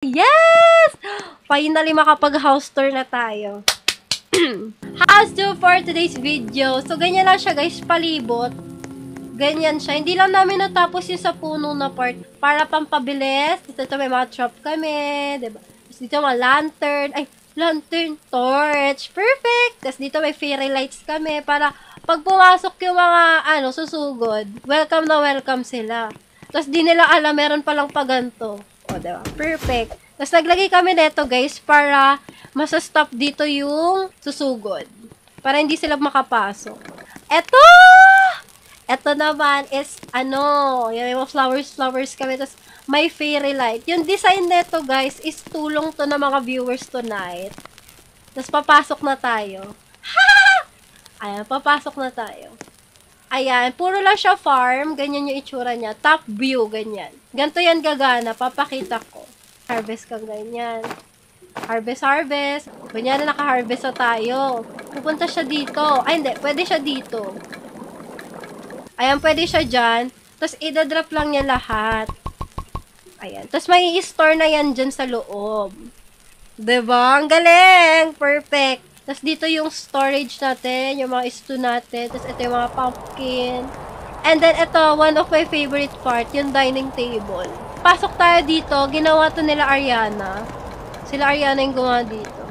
Yes! Finally, makapag-house tour na tayo. House tour for today's video. So, ganyan lang siya, guys. Palibot. Ganyan siya. Hindi lang namin natapos yung sa puno na part. Para pampabilis. Dito may mga trap kami. Diba? Tapos dito mga lantern. Ay, lantern. Torch. Perfect! Tapos dito may fairy lights kami. Para pag pumasok yung mga, susugod. Welcome na welcome sila. Tapos di nila alam, meron palang paganto. O, diba? Perfect. Tapos naglagay kami nito, guys, para masastop dito yung susugod. Para hindi sila makapasok. Eto! Eto naman is, yung mga flowers kami. Tapos may fairy light. Yung design nito, guys, is tulong to ng mga viewers tonight. Tapos papasok na tayo. Ha! Ayan, papasok na tayo. Ayan, puro lang siya farm. Ganyan yung itsura niya. Top view, ganyan. Ganito yan gagana. Papakita ko. Harvest kang ganyan. Harvest. Ganyan na naka-harvest na tayo. Pupunta siya dito. Ay, hindi. Pwede siya dito. Ayan, pwede siya dyan. Tapos, idadrop lang niya lahat. Ayan. Tapos, may i-store na yan dyan sa loob. Diba? Ang galing! Perfect! Tapos dito yung storage natin, yung mga stew natin. Tapos ito yung mga pumpkin. And then ito, one of my favorite part, yung dining table. Pasok tayo dito, ginawa to nila Ariana. Sila Ariana yung gumawa dito.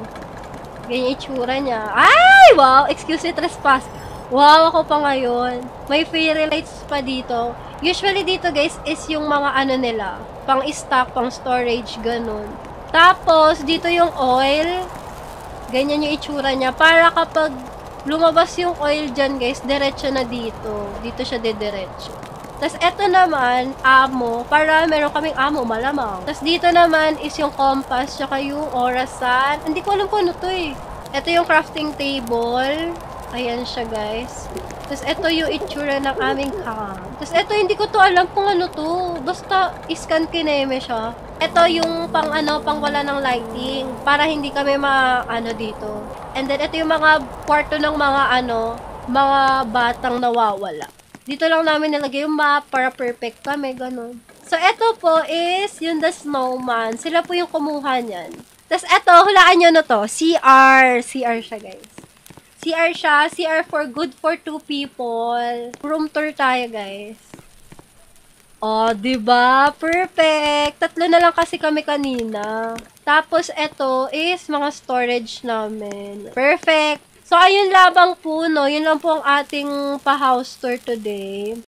Ganyan yung itsura niya. Ay! Wow! Excuse me, trespass. Wow, ako pa ngayon. May fairy lights pa dito. Usually dito, guys, is yung mga nila. Pang stock, pang storage, ganun. Tapos, dito yung oil. Ganyan yung itsura niya. Para kapag lumabas yung oil dyan, guys, diretso na dito. Dito siya diretso. Tapos, eto naman, amo. Para meron kaming amo, malamang. Tapos, dito naman is yung compass, tsaka yung orasan. Hindi ko alam kung ano to eh. Eto yung crafting table. Ayan siya, guys. Tapos, eto yung itsura ng aming cam. Tapos, eto, hindi ko to alam kung ano to. Basta, iscan kineme siya. Ito yung pang wala ng lighting para hindi kami dito. And then ito yung mga kwarto ng mga batang nawawala. Dito lang namin nilagay yung map para perfect kami, ganun. So ito po is yung the snowman. Sila po yung kumuha niyan. Tapos ito, hulaan nyo na to. CR siya, guys. CR siya. CR for good for 2 people. Room tour tayo, guys. Oh, 'di ba? Perfect. 3 na lang kasi kami kanina. Tapos ito is mga storage namin. Perfect. So ayun labang po, no. Yun lang po ang ating pa-house tour today.